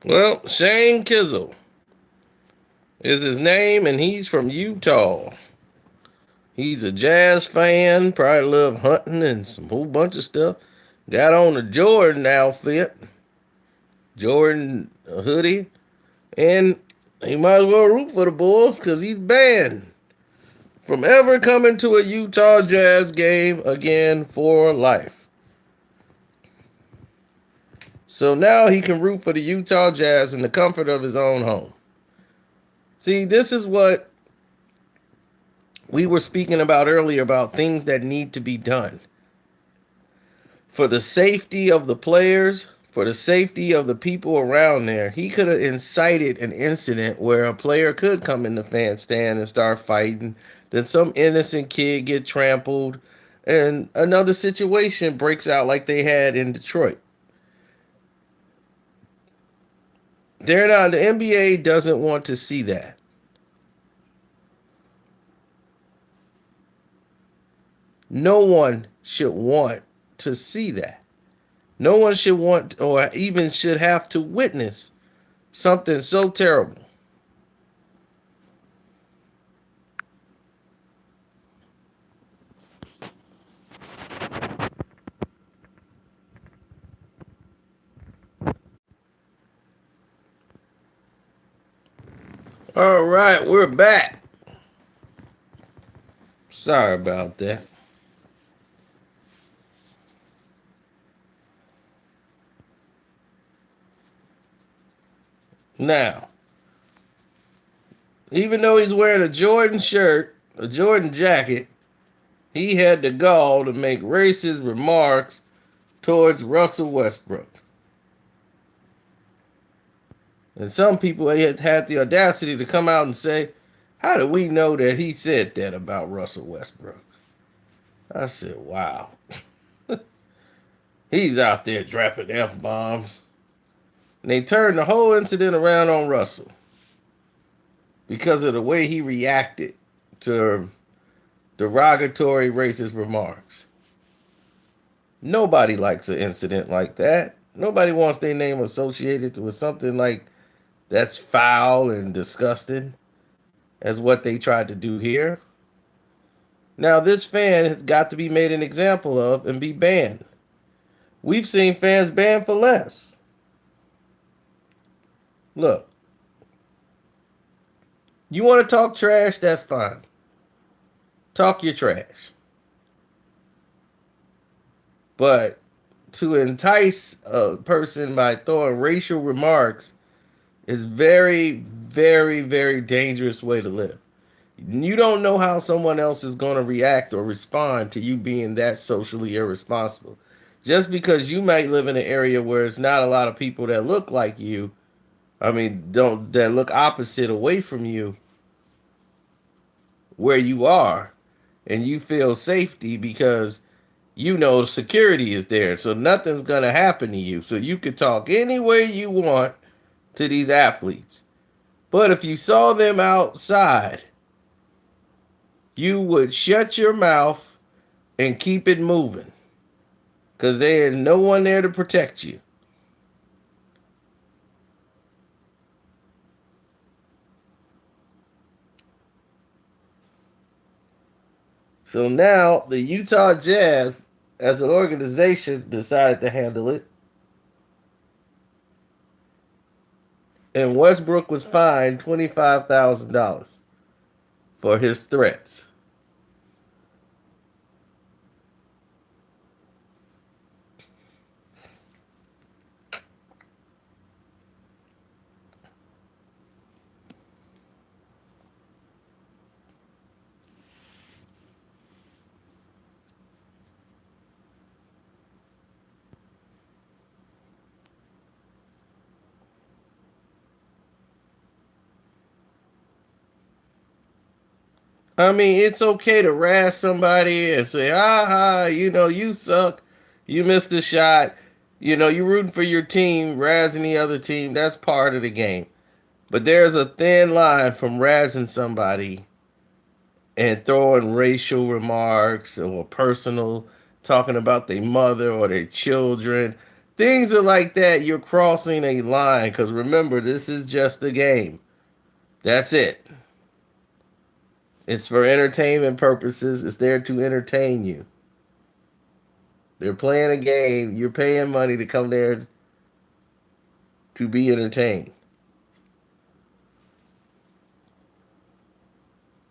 Well, Shane Kizzle is his name, and he's from Utah. He's a jazz fan, probably love hunting and some whole bunch of stuff. Got on a Jordan outfit, Jordan hoodie, and he might as well root for the Bulls because he's banned from ever coming to a Utah Jazz game again for life. So now he can root for the Utah Jazz in the comfort of his own home. See, this is what we were speaking about earlier about things that need to be done for the safety of the players, for the safety of the people around there. He could have incited an incident where a player could come in the fan stand and start fighting, then some innocent kid get trampled, and another situation breaks out like they had in Detroit. They're not, the NBA doesn't want to see that. No one should want to see that. No one should want or even should have to witness something so terrible. All right, we're back. Sorry about that. Now, even though he's wearing a Jordan shirt, a Jordan jacket, he had the gall to make racist remarks towards Russell Westbrook. And some people had the audacity to come out and say, how do we know that he said that about Russell Westbrook? I said, wow. He's out there dropping F-bombs. And they turned the whole incident around on Russell because of the way he reacted to derogatory racist remarks. Nobody likes an incident like that. Nobody wants their name associated with something like that's foul and disgusting as what they tried to do here. Now, this fan has got to be made an example of and be banned. We've seen fans banned for less. Look, you want to talk trash? That's fine. Talk your trash. But to entice a person by throwing racial remarks is very, very, very dangerous way to live. You don't know how someone else is going to react or respond to you being that socially irresponsible. Just because you might live in an area where it's not a lot of people that look like you, don't that look opposite away from you where you are, and you feel safety because you know security is there, so nothing's going to happen to you. So you could talk any way you want to these athletes. But if you saw them outside, you would shut your mouth and keep it moving because there's no one there to protect you. So now the Utah Jazz, as an organization, decided to handle it. And Westbrook was fined $25,000 for his threats. It's okay to razz somebody and say, aha, you suck. You missed a shot. You're rooting for your team, razzing the other team. That's part of the game. But there's a thin line from razzing somebody and throwing racial remarks or personal, talking about their mother or their children, Things are like that. You're crossing a line because remember, this is just a game. That's it. It's for entertainment purposes. It's there to entertain you. They're playing a game. You're paying money to come there to be entertained.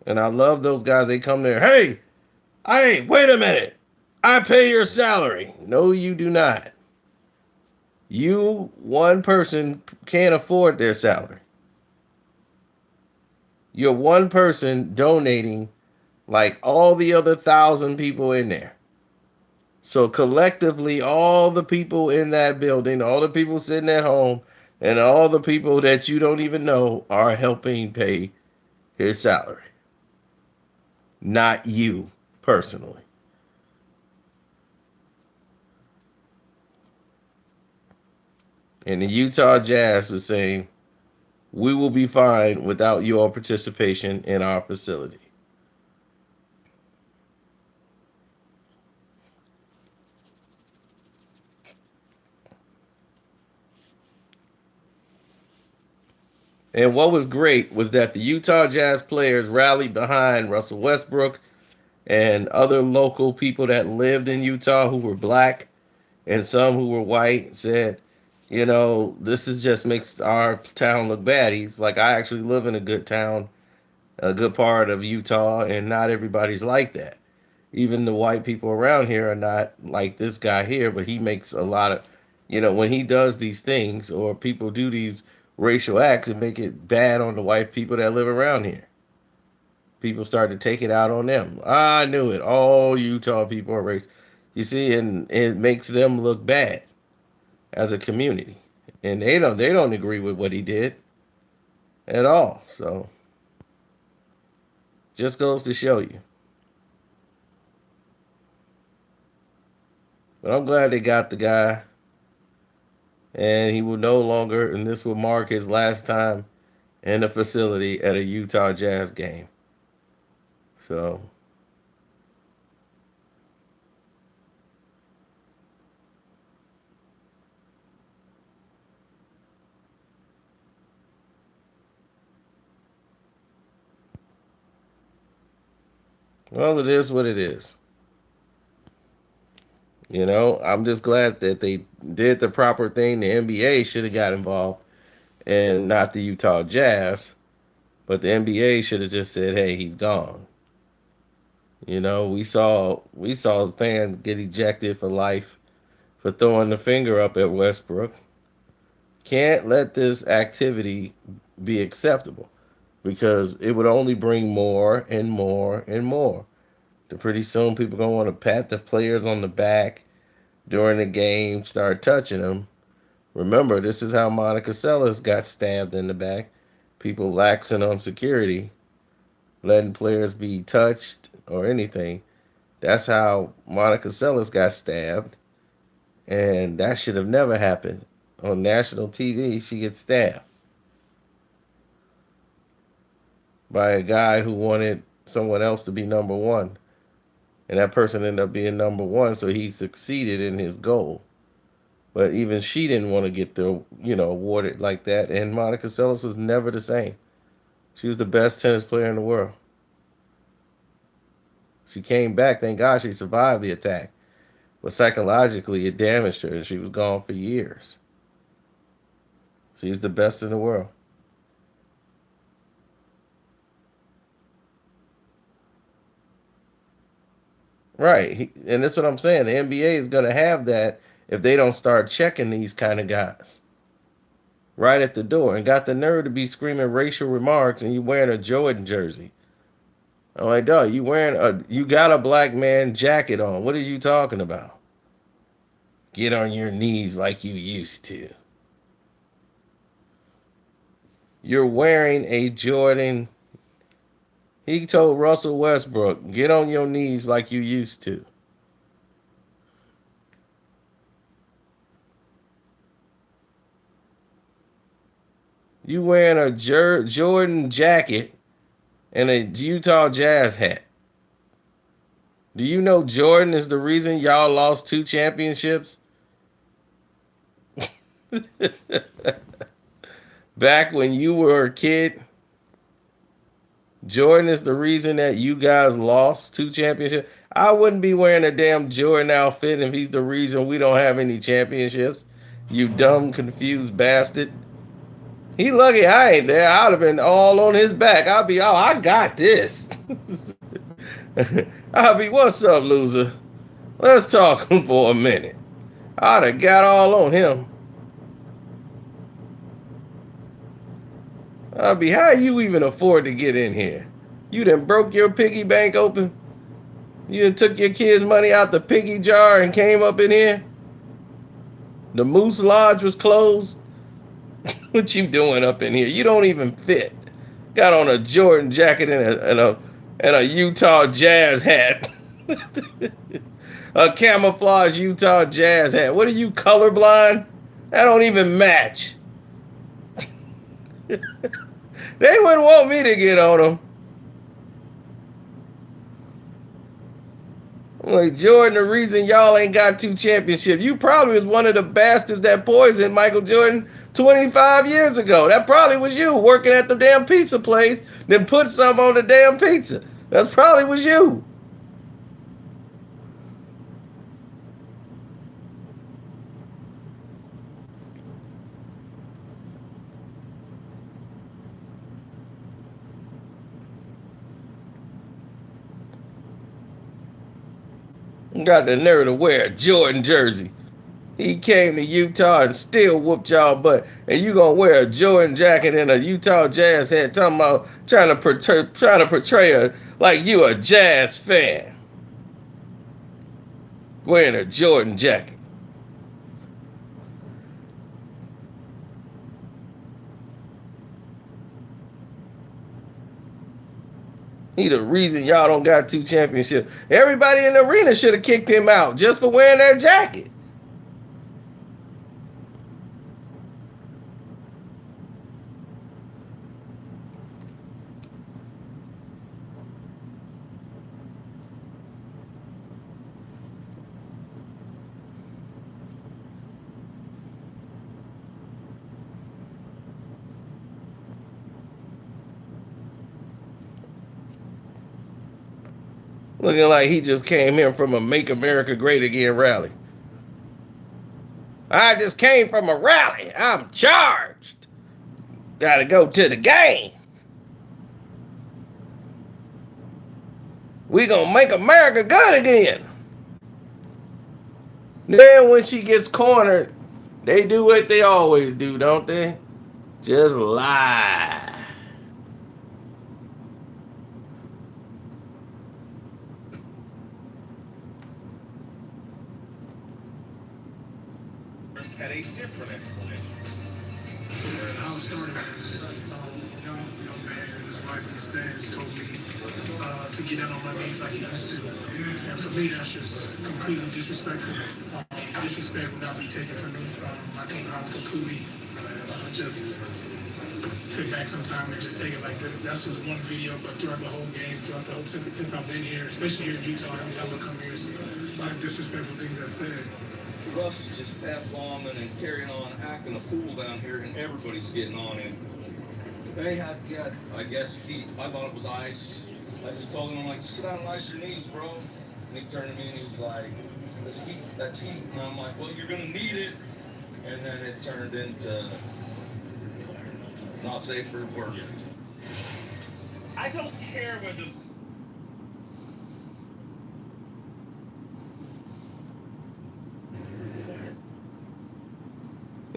And I love those guys. They come there. Hey, wait a minute. I pay your salary. No, you do not. You, one person, can't afford their salary. You're one person donating like all the other 1,000 people in there. So collectively, all the people in that building, all the people sitting at home, and all the people that you don't even know are helping pay his salary. Not you personally. And the Utah Jazz is saying, we will be fine without your participation in our facility. And what was great was that the Utah Jazz players rallied behind Russell Westbrook and other local people that lived in Utah who were black and some who were white. Said, this is just makes our town look bad. He's like, I actually live in a good town, a good part of Utah, and not everybody's like that. Even the white people around here are not like this guy here, but he makes a lot of, when he does these things or people do these racial acts and make it bad on the white people that live around here. People start to take it out on them. I knew it. All Utah people are racist. You see, and it makes them look bad as a community. And they don't agree with what he did at all. So just goes to show you. But I'm glad they got the guy. And he will no longer, and this will mark his last time in the facility at a Utah Jazz game. So, well, it is what it is. I'm just glad that they did the proper thing. The NBA should have got involved and not the Utah Jazz. But the NBA should have just said, "Hey, he's gone." We saw the fan get ejected for life for throwing the finger up at Westbrook. Can't let this activity be acceptable because it would only bring more and more and more. Pretty soon, people gonna want to pat the players on the back during the game, start touching them. Remember, this is how Monica Seles got stabbed in the back. People laxing on security, letting players be touched or anything. That's how Monica Seles got stabbed, and that should have never happened. On national TV, she gets stabbed by a guy who wanted someone else to be number one. And that person ended up being number one, so he succeeded in his goal. But even she didn't want to get awarded like that. And Monica Seles was never the same. She was the best tennis player in the world. She came back. Thank God she survived the attack. But psychologically, it damaged her, and she was gone for years. She's the best in the world. Right. And that's what I'm saying. The NBA is going to have that if they don't start checking these kind of guys right at the door, and got the nerve to be screaming racial remarks and you wearing a Jordan jersey. I'm like, dog, you got a black man jacket on. What are you talking about? Get on your knees like you used to. You're wearing a Jordan. He told Russell Westbrook, get on your knees like you used to. You wearing a Jordan jacket and a Utah Jazz hat. Do you know Jordan is the reason y'all lost 2 championships? Back when you were a kid, Jordan is the reason that you guys lost 2 championships. I wouldn't be wearing a damn Jordan outfit if he's the reason we don't have any championships. You dumb, confused bastard. He lucky I ain't there. I'd have been all on his back. I'd be, oh, I got this. I'd be, what's up, loser? Let's talk for a minute. I'd have got all on him. I'd be, how you even afford to get in here? You done broke your piggy bank open? You done took your kids' money out the piggy jar and came up in here? The Moose Lodge was closed? What you doing up in here? You don't even fit. Got on a Jordan jacket and a Utah Jazz hat. A camouflage Utah Jazz hat. What are you, colorblind? That don't even match. They wouldn't want me to get on them. I'm like, Jordan, the reason y'all ain't got 2 championships. You probably was one of the bastards that poisoned Michael Jordan 25 years ago. That probably was you working at the damn pizza place, then put some on the damn pizza. That probably was you. Got the nerve to wear a Jordan jersey. He came to Utah and still whooped y'all butt. And you gonna wear a Jordan jacket and a Utah Jazz hat talking about trying to portray like you a Jazz fan. Wearing a Jordan jacket. He the reason y'all don't got 2 championships. Everybody in the arena should have kicked him out just for wearing that jacket. Looking like he just came here from a Make America Great Again rally. I just came from a rally. I'm charged. Gotta go to the game. We gonna make America good again. Then when she gets cornered, they do what they always do, don't they? Just lie. Had a different explanation. How it started was young man and his wife in the stands told me to get down on my knees like he used to. And for me, that's just completely disrespectful. Disrespect would not be taken from me. I completely just sit back sometime and just take it like that. That's just one video, but throughout the whole game, since I've been here, especially here in Utah, every time I come here, there's a lot of disrespectful things I said. Russ is just F-bombing and carrying on, acting a fool down here, and everybody's getting on him. They had, I guess, heat. I thought it was ice. I just told him, I'm like, sit down and ice your knees, bro. And he turned to me and he's like, that's heat, that's heat. And I'm like, well, you're going to need it. And then it turned into not safe for work. I don't care whether...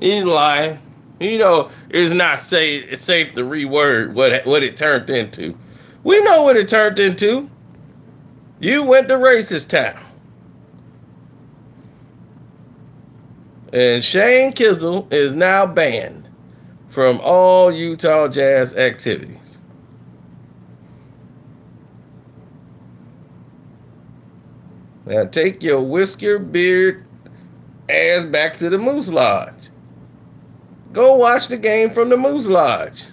He's lying. You know, it's not safe to reword what it turned into. We know what it turned into. You went to racist town. And Shane Kizzle is now banned from all Utah Jazz activities. Now take your whisker beard ass back to the Moose Lodge. Go watch the game from the Moose Lodge.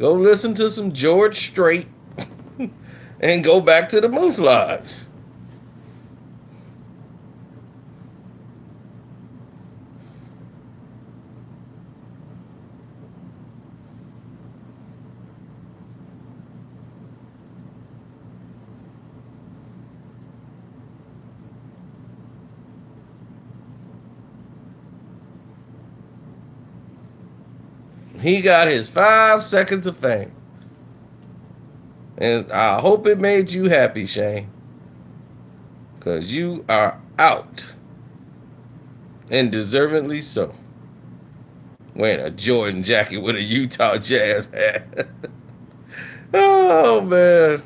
Go listen to some George Strait and go back to the Moose Lodge. He got his 5 seconds of fame. And I hope it made you happy, Shane. Because you are out. And deservedly so. Wearing a Jordan jacket with a Utah Jazz hat. Oh, man.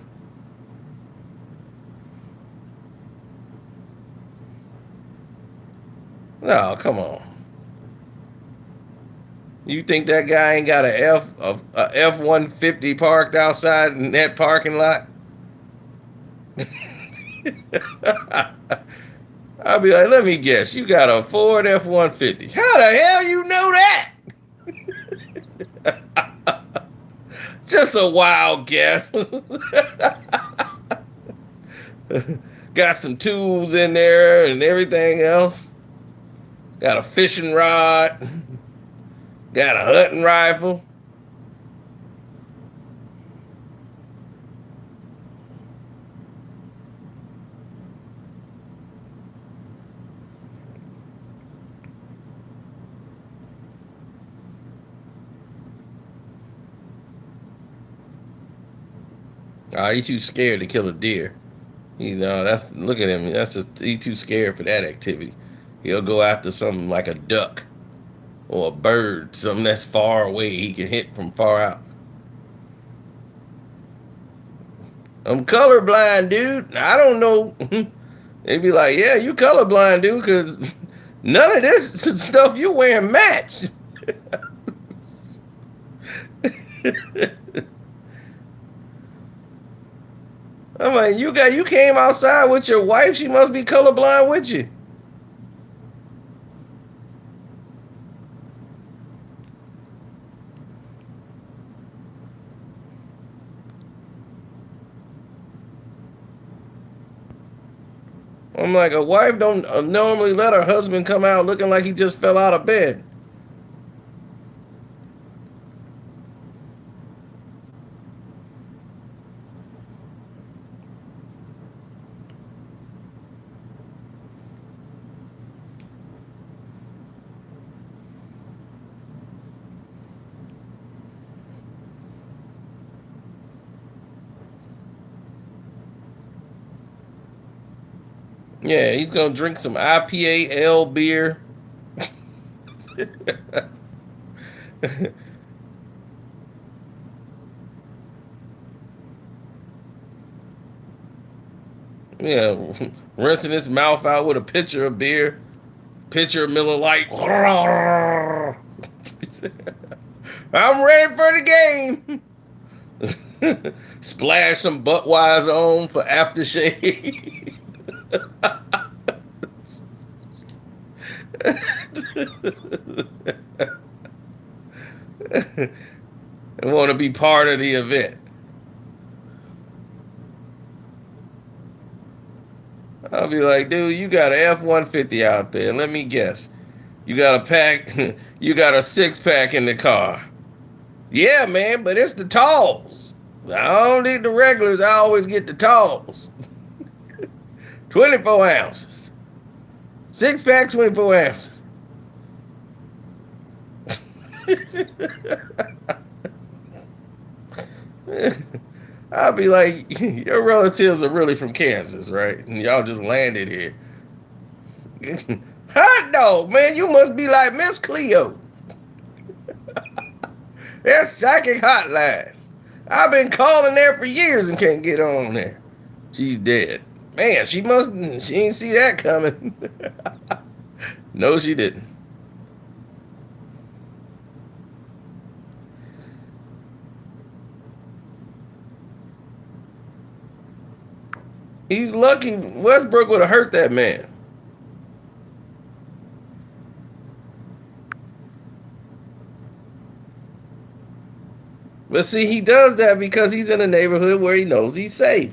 No, come on. You think that guy ain't got a F-150 parked outside in that parking lot? I'll be like, let me guess, you got a Ford F-150. How the hell you know that? Just a wild guess. Got some tools in there and everything else. Got a fishing rod. Got a hunting rifle. He too scared to kill a deer. Look at him. He too scared for that activity. He'll go after something like a duck or a bird, something that's far away he can hit from far out. I'm colorblind, dude. I don't know. They'd be like, yeah, you colorblind, dude, because none of this stuff you wearing match. I'm like, you came outside with your wife. She must be colorblind with you. I'm like, a wife don't normally let her husband come out looking like he just fell out of bed. Yeah, he's gonna drink some IPA ale beer. Yeah, rinsing his mouth out with a pitcher of beer, pitcher of Miller Lite. I'm ready for the game. Splash some Budweiser on for aftershave. I want to be part of the event. I'll be like, dude, you got an F-150 out there. Let me guess. You got a pack, you got a 6-pack in the car. Yeah, man, but it's the talls. I don't need the regulars. I always get the talls. 24 ounces. 6-pack, 24 ounces. I'll be like, your relatives are really from Kansas, right? And y'all just landed here. Hot dog, man, you must be like Miss Cleo. That's psychic hotline. I've been calling there for years and can't get on there. She's dead. Man, she ain't see that coming. No, she didn't. He's lucky Westbrook would have hurt that man. But see, he does that because he's in a neighborhood where he knows he's safe.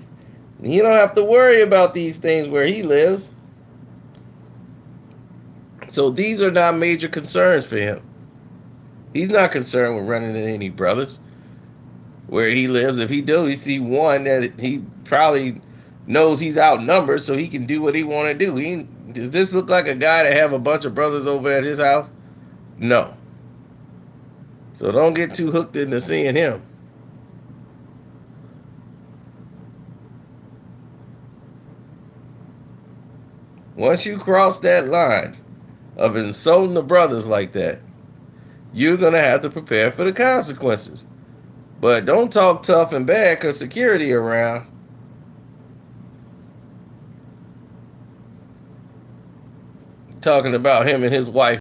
You don't have to worry about these things where he lives. So these are not major concerns for him. He's not concerned with running into any brothers where he lives. If he do, he see one that he probably knows he's outnumbered, so he can do what he want to do. Does this look like a guy that have a bunch of brothers over at his house? No. So don't get too hooked into seeing him. Once you cross that line of insulting the brothers like that, you're going to have to prepare for the consequences. But don't talk tough and bad because security around. Talking about him and his wife